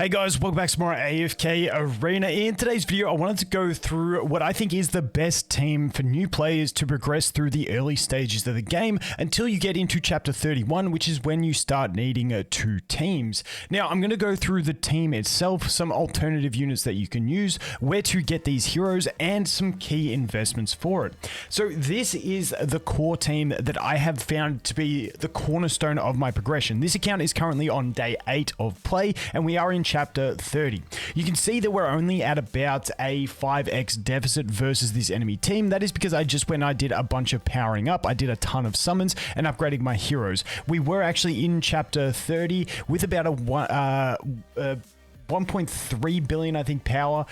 Hey guys, welcome back to more AFK Arena. In today's video, I wanted to go through what I think is the best team for new players to progress through the early stages of the game until you get into Chapter 31, which is when you start needing two teams. Now, I'm going to go through the team itself, some alternative units that you can use, where to get these heroes, and some key investments for it. So this is the core team that I have found to be the cornerstone of my progression. This account is currently on day 8 of play, and we are in Chapter 30. You can see that we're only at about a 5x deficit versus this enemy team. That is because I did a bunch of powering up. I did a ton of summons and upgrading my heroes. We were actually in Chapter 30 with about a 1.3 billion, I think, power.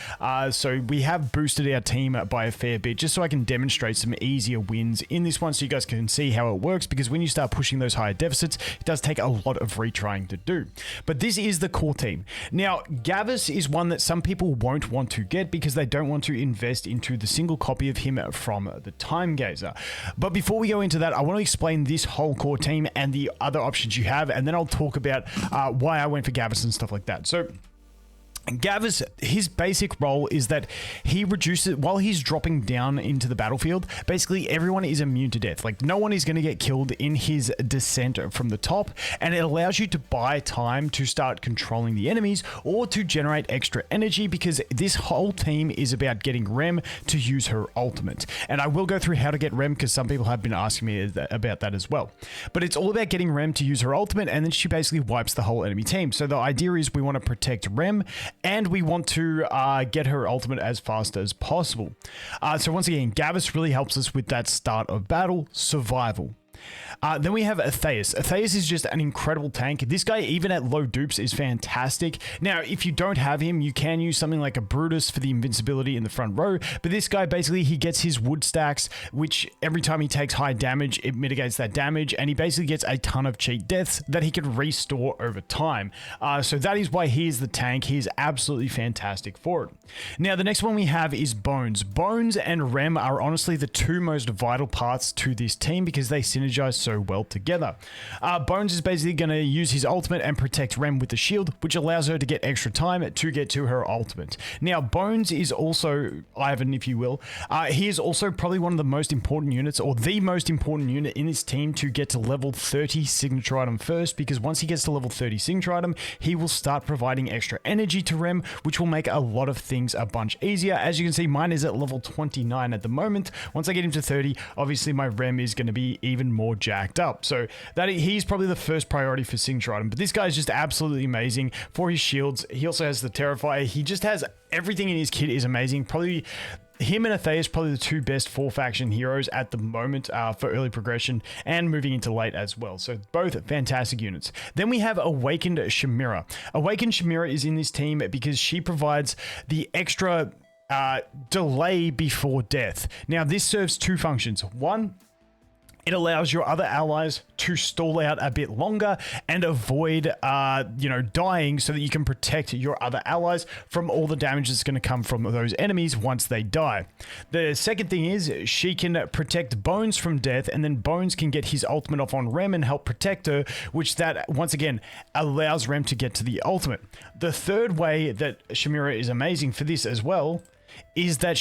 So we have boosted our team by a fair bit, just so I can demonstrate some easier wins in this one so you guys can see how it works, because when you start pushing those higher deficits, it does take a lot of retrying to do. But this is the core team. Now, Gavis is one that some people won't want to get because they don't want to invest into the single copy of him from the Time Gazer. But before we go into that, I want to explain this whole core team and the other options you have, and then I'll talk about why I went for Gavis and stuff like that. So Gavis, his basic role is that he reduces, while he's dropping down into the battlefield, basically everyone is immune to death. Like, no one is going to get killed in his descent from the top, and it allows you to buy time to start controlling the enemies or to generate extra energy, because this whole team is about getting Rem to use her ultimate. And I will go through how to get Rem, because some people have been asking me about that as well. But it's all about getting Rem to use her ultimate, and then she basically wipes the whole enemy team. So the idea is we want to protect Rem, and we want to get her ultimate as fast as possible. So once again, Gavis really helps us with that start of battle survival. Then we have Atheus. Atheus is just an incredible tank. This guy, even at low dupes, is fantastic. Now, if you don't have him, you can use something like a Brutus for the invincibility in the front row. But this guy, basically, he gets his wood stacks, which every time he takes high damage, it mitigates that damage. And he basically gets a ton of cheat deaths that he can restore over time. So that is why he is the tank. He is absolutely fantastic for it. Now, the next one we have is Bones. Bones and Rem are honestly the two most vital parts to this team because they synergize so well together. Bones is basically going to use his ultimate and protect Rem with the shield, which allows her to get extra time to get to her ultimate. Now, Bones is also, Ivan, if you will, he is also probably one of the most important units, or the most important unit in this team to get to level 30 signature item first, because once he gets to level 30 signature item, he will start providing extra energy to Rem, which will make a lot of things a bunch easier. As you can see, mine is at level 29 at the moment. Once I get him to 30, obviously my Rem is going to be even more jacked up. So that he's probably the first priority for signature item. But this guy is just absolutely amazing for his shields. He also has the Terrifier. He just has everything in his kit is amazing. Probably him and Atheus, probably the two best 4-faction heroes at the moment for early progression and moving into late as well. So both fantastic units. Then we have Awakened Chimera. Awakened Chimera is in this team because she provides the extra delay before death. Now, this serves two functions. One, it allows your other allies to stall out a bit longer and avoid, dying, so that you can protect your other allies from all the damage that's going to come from those enemies once they die. The second thing is she can protect Bones from death, and then Bones can get his ultimate off on Rem and help protect her, which that, once again, allows Rem to get to the ultimate. The third way that Chimera is amazing for this as well is that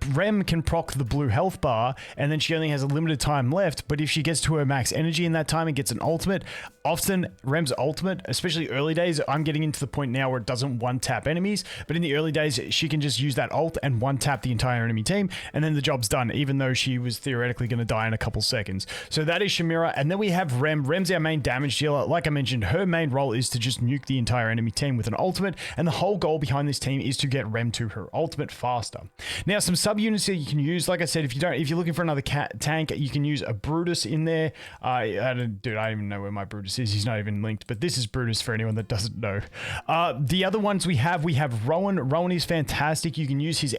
Rem can proc the blue health bar, and then she only has a limited time left, but if she gets to her max energy in that time and gets an ultimate, often Rem's ultimate, especially early days, I'm getting into the point now where it doesn't one-tap enemies, but in the early days, she can just use that ult and one-tap the entire enemy team, and then the job's done, even though she was theoretically going to die in a couple seconds. So that is Chimera, and then we have Rem. Rem's our main damage dealer. Like I mentioned, her main role is to just nuke the entire enemy team with an ultimate, and the whole goal behind this team is to get Rem to her ultimate faster. Now, some sub-units that you can use, like I said, if you're looking for another tank, you can use a Brutus in there. I don't even know where my Brutus is. He's not even linked, but this is Brutus for anyone that doesn't know. The other ones we have Rowan. Rowan is fantastic. You can use his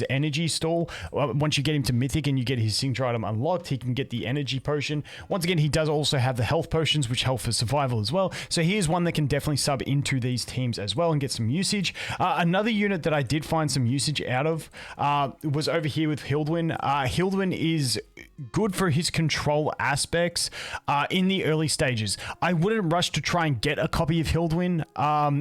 energy stall. Once you get him to Mythic and you get his signature item unlocked, he can get the energy potion. Once again, he does also have the health potions, which help for survival as well. So he is one that can definitely sub into these teams as well and get some usage. Another unit that I did find some usage out of was over here with Hildwyn. Hildwyn is good for his control aspects in the early stages. I wouldn't rush to try and get a copy of Hildwyn.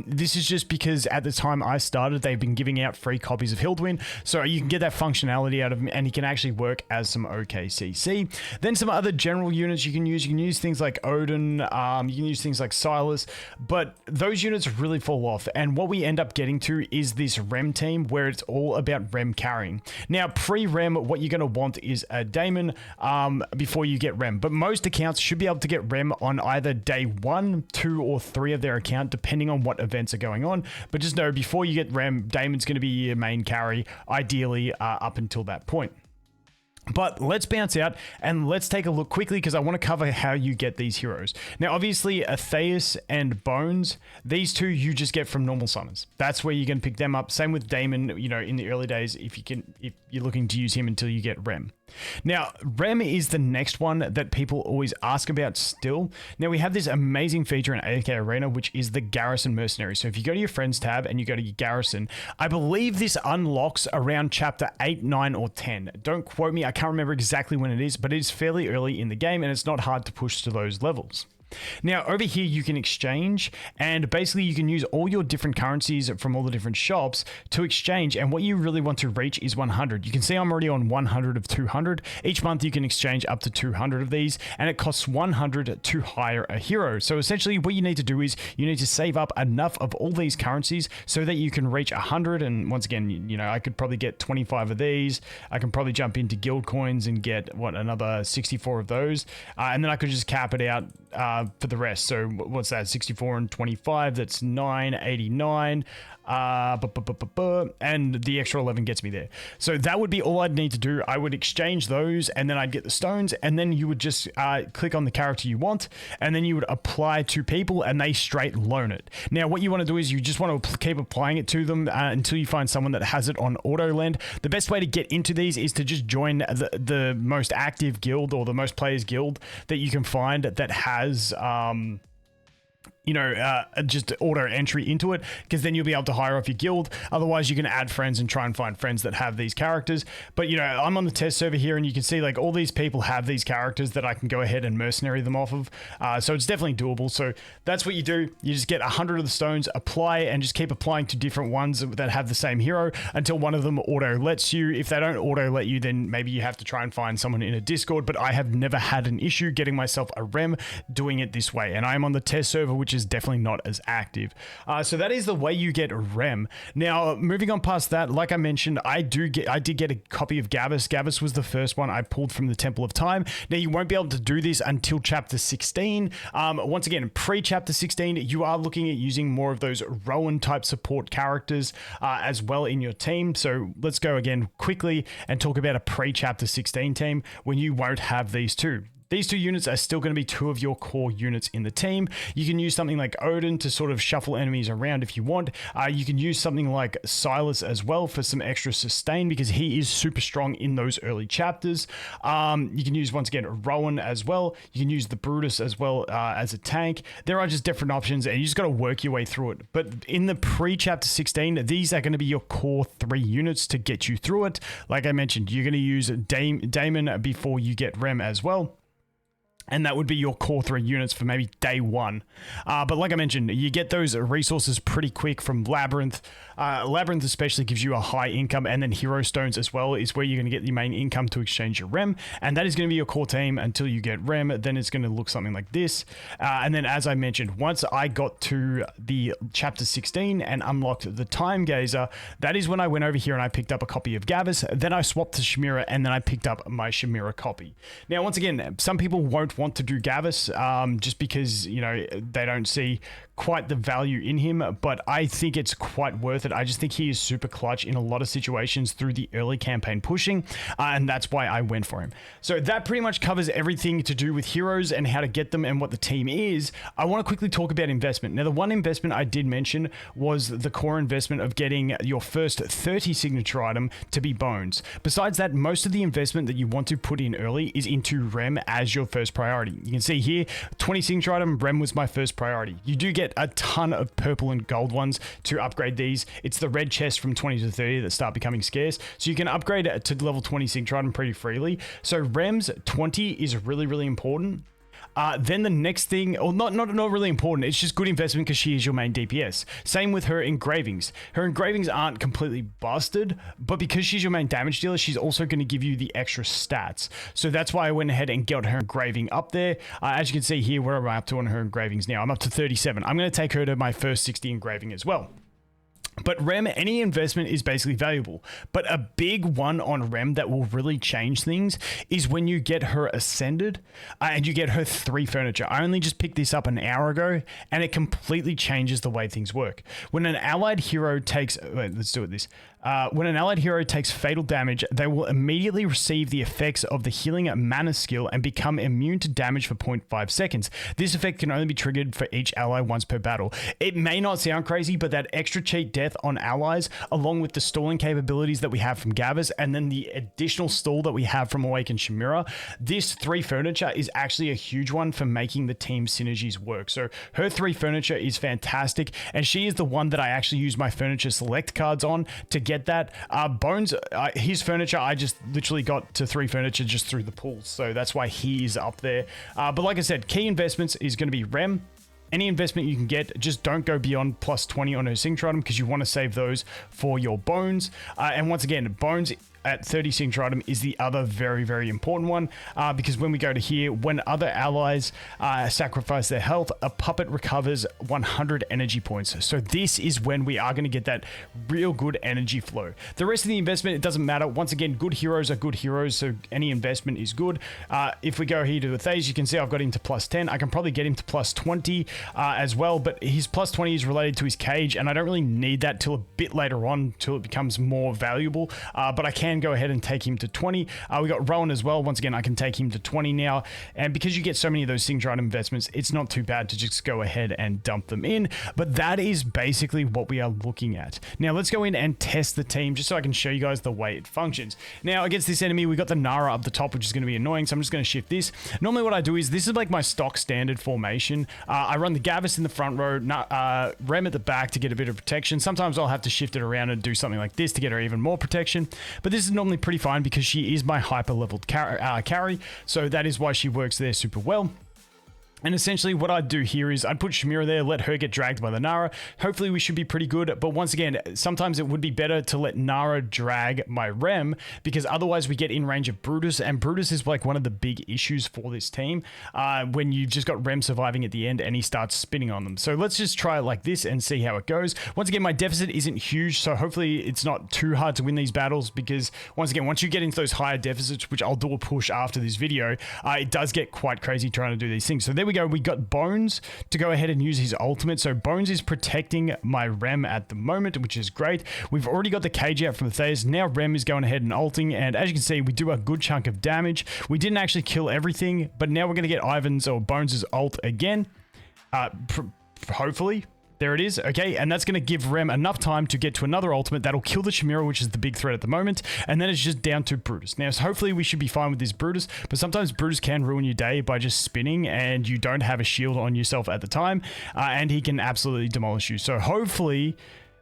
This is just because at the time I started, they've been giving out free copies of Hildwyn, so you can get that functionality out of him, and he can actually work as some OKCC. Then some other general units you can use. You can use things like Odin, you can use things like Silas, but those units really fall off, and what we end up getting to is this Rem team where it's all about Rem carrying. Now, pre-Rem, what you're going to want is a Daemon before you get Rem, but most accounts should be able to get Rem on either day 1, 2, or 3 of their account, depending on what events are going on. But just know, before you get Rem, Daemon's going to be your main carry, ideally up until that point. But let's bounce out and let's take a look quickly, because I want to cover how you get these heroes. Now, obviously, Atheus and Bones, these two you just get from normal summons. That's where you're going to pick them up. Same with Daemon, you know, in the early days, if you're looking to use him until you get Rem. Now, Rem is the next one that people always ask about still. Now, we have this amazing feature in AFK Arena, which is the Garrison Mercenary. So if you go to your Friends tab and you go to your Garrison, I believe this unlocks around chapter 8, 9, or 10. Don't quote me, I can't remember exactly when it is, but it is fairly early in the game, and it's not hard to push to those levels. Now, over here, you can exchange, and basically you can use all your different currencies from all the different shops to exchange, and what you really want to reach is 100. You can see I'm already on 100 of 200. Each month you can exchange up to 200 of these, and it costs 100 to hire a hero. So essentially what you need to do is you need to save up enough of all these currencies so that you can reach 100, and once again, you know, I could probably get 25 of these. I can probably jump into guild coins and get, what, another 64 of those, and then I could just cap it out for the rest. So what's that? 64 and 25, that's 989. And the extra 11 gets me there. So that would be all I'd need to do. I would exchange those, and then I'd get the stones, and then you would just click on the character you want, and then you would apply to people, and they straight loan it. Now, what you want to do is you just want to keep applying it to them until you find someone that has it on auto lend. The best way to get into these is to just join the most active guild, or the most players guild that you can find that has just auto entry into it, because then you'll be able to hire off your guild. Otherwise, you can add friends and try and find friends that have these characters. But, you know, I'm on the test server here, and you can see like all these people have these characters that I can go ahead and mercenary them off of. So it's definitely doable. So that's what you do. You just get 100 of the stones, apply, and just keep applying to different ones that have the same hero until one of them auto lets you. If they don't auto let you, then maybe you have to try and find someone in a Discord. But I have never had an issue getting myself a Rem doing it this way. And I'm on the test server, which is definitely not as active. So that is the way you get Rem. Now, moving on past that, like I mentioned, I did get a copy of Gavis. Gavis was the first one I pulled from the Temple of Time. Now, you won't be able to do this until chapter 16. Once again, pre-chapter 16, you are looking at using more of those Rowan type support characters as well in your team. So let's go again quickly and talk about a pre-chapter 16 team when you won't have these two. These two units are still going to be two of your core units in the team. You can use something like Odin to sort of shuffle enemies around if you want. You can use something like Silas as well for some extra sustain, because he is super strong in those early chapters. You can use, once again, Rowan as well. You can use the Brutus as well as a tank. There are just different options, and you just got to work your way through it. But in the pre-chapter 16, these are going to be your core 3 units to get you through it. Like I mentioned, you're going to use Daemon before you get Rem as well. And that would be your core 3 units for maybe day 1. But like I mentioned, you get those resources pretty quick from Labyrinth. Labyrinth especially gives you a high income, and then Hero Stones as well is where you're going to get your main income to exchange your Rem. And that is going to be your core team until you get Rem. Then it's going to look something like this. And then, as I mentioned, once I got to the chapter 16 and unlocked the Time Gazer, that is when I went over here and I picked up a copy of Gavis. Then I swapped to Shamira, and then I picked up my Shamira copy. Now, once again, some people won't want to do Gavis just because, you know, they don't see quite the value in him, but I think it's quite worth it. I just think he is super clutch in a lot of situations through the early campaign pushing, and that's why I went for him. So that pretty much covers everything to do with heroes and how to get them and what the team is. I want to quickly talk about investment. Now, the one investment I did mention was the core investment of getting your first 30 signature item to be Bones. Besides that, most of the investment that you want to put in early is into Rem as your first priority. You can see here, 20 signature item, Rem was my first priority. You do get a ton of purple and gold ones to upgrade these. It's the red chest from 20 to 30 that start becoming scarce. So you can upgrade it to level 20 signature item pretty freely. So Rem's 20 is really, really important. Then the next thing, or not really important, it's just good investment because she is your main DPS. Same with her engravings. Her engravings aren't completely busted, but because she's your main damage dealer, she's also going to give you the extra stats. So that's why I went ahead and got her engraving up there. As you can see here, where am I up to on her engravings now? I'm up to 37. I'm going to take her to my first 60 engraving as well. But Rem, any investment is basically valuable. But a big one on Rem that will really change things is when you get her ascended and you get her 3 furniture. I only just picked this up an hour ago and it completely changes the way things work. When an allied hero takes... Wait, let's do it this. When an allied hero takes fatal damage, they will immediately receive the effects of the healing mana skill and become immune to damage for 0.5 seconds. This effect can only be triggered for each ally once per battle. It may not sound crazy, but that extra cheat death on allies, along with the stalling capabilities that we have from Gavas, and then the additional stall that we have from Awakened Chimera, this 3 furniture is actually a huge one for making the team synergies work. So her 3 furniture is fantastic, and she is the one that I actually use my furniture select cards on to get that. Bones, his furniture, I just literally got to 3 furniture just through the pools, so that's why he is up there. But like I said, key investments is going to be Rem. Any investment you can get, just don't go beyond plus 20 on her signature item because you want to save those for your bones. And once again, bones at 30 signature item is the other very, very important one, because when we go to here, when other allies sacrifice their health, a puppet recovers 100 energy points. So this is when we are going to get that real good energy flow. The rest of the investment, it doesn't matter. Once again, good heroes are good heroes, so any investment is good. If we go here to Athais, you can see I've got him to plus 10. I can probably get him to plus 20 as well, but his plus 20 is related to his cage, and I don't really need that till a bit later on, till it becomes more valuable, but I can go ahead and take him to 20. We got Rowan as well. Once again, I can take him to 20 now. And because you get so many of those signature item investments, it's not too bad to just go ahead and dump them in. But that is basically what we are looking at. Now, let's go in and test the team just so I can show you guys the way it functions. Now, against this enemy, we got the Nara up the top, which is going to be annoying. So I'm just going to shift this. Normally what I do is, this is like my stock standard formation. I run the Gavas in the front row, Rem at the back to get a bit of protection. Sometimes I'll have to shift it around and do something like this to get her even more protection. But this is normally pretty fine because she is my hyper leveled carry, so that is why she works there super well. And essentially what I'd do here is I'd put Chimera there, let her get dragged by the Nara. Hopefully we should be pretty good. But once again, sometimes it would be better to let Nara drag my Rem because otherwise we get in range of Brutus. And Brutus is like one of the big issues for this team when you've just got Rem surviving at the end and he starts spinning on them. So let's just try it like this and see how it goes. Once again, my deficit isn't huge, so hopefully it's not too hard to win these battles because once again, once you get into those higher deficits, which I'll do a push after this video, it does get quite crazy trying to do these things. So there we go. We got Bones to go ahead and use his ultimate. So Bones is protecting my Rem at the moment, which is great. We've already got the cage out from Athais. Now Rem is going ahead and ulting. And as you can see, we do a good chunk of damage. We didn't actually kill everything, but now we're going to get Ivan's or Bones' ult again. Hopefully. There it is. Okay, and that's going to give Rem enough time to get to another ultimate that'll kill the Chimera, which is the big threat at the moment, and then it's just down to Brutus. Now, so hopefully we should be fine with this Brutus, but sometimes Brutus can ruin your day by just spinning and you don't have a shield on yourself at the time, and he can absolutely demolish you. So hopefully...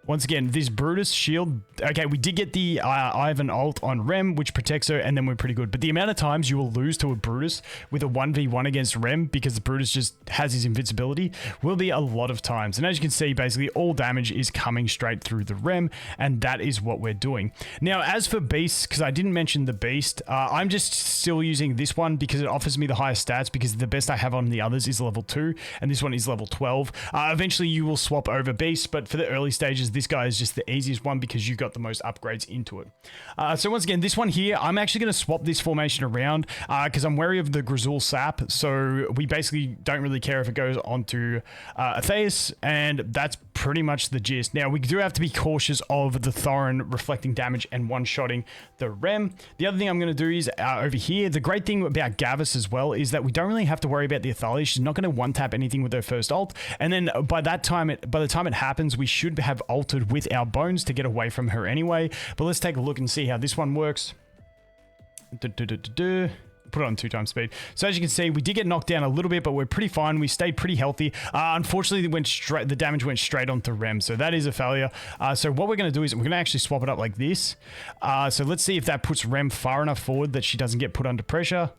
Once again, this Brutus shield, okay, we did get the Ivan ult on Rem, which protects her, and then we're pretty good. But the amount of times you will lose to a Brutus with a 1v1 against Rem because the Brutus just has his invincibility will be a lot of times. And as you can see, basically all damage is coming straight through the Rem, and that is what we're doing. Now, as for Beasts, because I didn't mention the Beast, I'm just still using this one because it offers me the highest stats because the best I have on the others is level 2, and this one is level 12. Eventually, you will swap over Beasts, but for the early stages, this guy is just the easiest one because you got the most upgrades into it. So once again, this one here, I'm actually going to swap this formation around because I'm wary of the Grizzle Sap. So we basically don't really care if it goes onto Athais, and that's pretty much the gist. Now, we do have to be cautious of the Thorin reflecting damage and one-shotting the Rem. The other thing I'm going to do is over here, the great thing about Gavas as well is that we don't really have to worry about the Athalia. She's not going to one-tap anything with her first ult, and then by the time it happens, we should have ulted with our Bones to get away from her anyway. But let's take a look and see how this one works. put it on 2 times speed. So as you can see, we did get knocked down a little bit, but we're pretty fine. We stayed pretty healthy. Unfortunately, the damage went straight onto Rem, so that is a failure. So what we're going to do is we're going to actually swap it up like this. So let's see if that puts Rem far enough forward that she doesn't get put under pressure.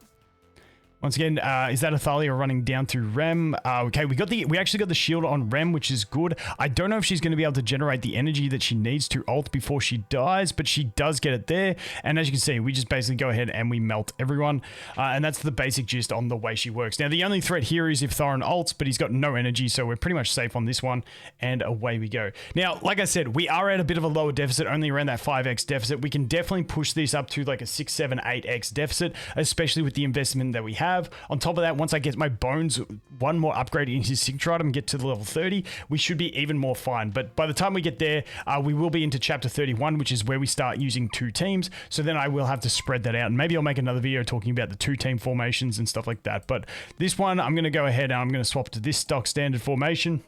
Once again, is that Athalia running down through Rem? Okay, we actually got the shield on Rem, which is good. I don't know if she's going to be able to generate the energy that she needs to ult before she dies, but she does get it there. And as you can see, we just basically go ahead and we melt everyone. And that's the basic gist on the way she works. Now, the only threat here is if Thorin ults, but he's got no energy, so we're pretty much safe on this one. And away we go. Now, like I said, we are at a bit of a lower deficit, only around that 5x deficit. We can definitely push this up to like a 6, 7, 8x deficit, especially with the investment that we have. On top of that, once I get my bones, one more upgrade in his signature item, get to the level 30, we should be even more fine. But by the time we get there, we will be into chapter 31, which is where we start using 2 teams. So then I will have to spread that out. And maybe I'll make another video talking about the 2-team formations and stuff like that. But this one, I'm going to go ahead and I'm going to swap to this stock standard formation.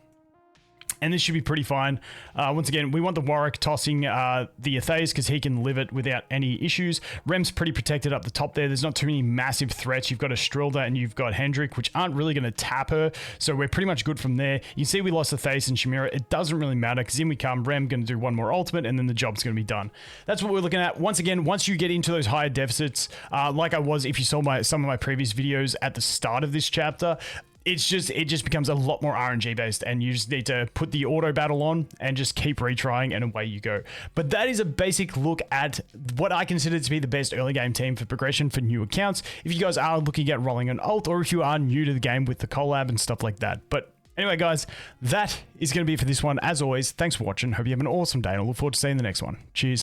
And this should be pretty fine. Once again, we want the Warwick tossing the Athais because he can live it without any issues. Rem's pretty protected up the top there. There's not too many massive threats. You've got a Strilda and you've got Hendrik, which aren't really going to tap her. So we're pretty much good from there. You see we lost Athais and Shamira. It doesn't really matter because in we come. Rem going to do one more ultimate and then the job's going to be done. That's what we're looking at. Once again, once you get into those higher deficits, like I was, if you saw some of my previous videos at the start of this chapter, it just becomes a lot more RNG based and you just need to put the auto battle on and just keep retrying and away you go. But that is a basic look at what I consider to be the best early game team for progression for new accounts. If you guys are looking at rolling an ult or if you are new to the game with the collab and stuff like that. But anyway, guys, that is going to be it for this one. As always, thanks for watching. Hope you have an awesome day and I look forward to seeing the next one. Cheers.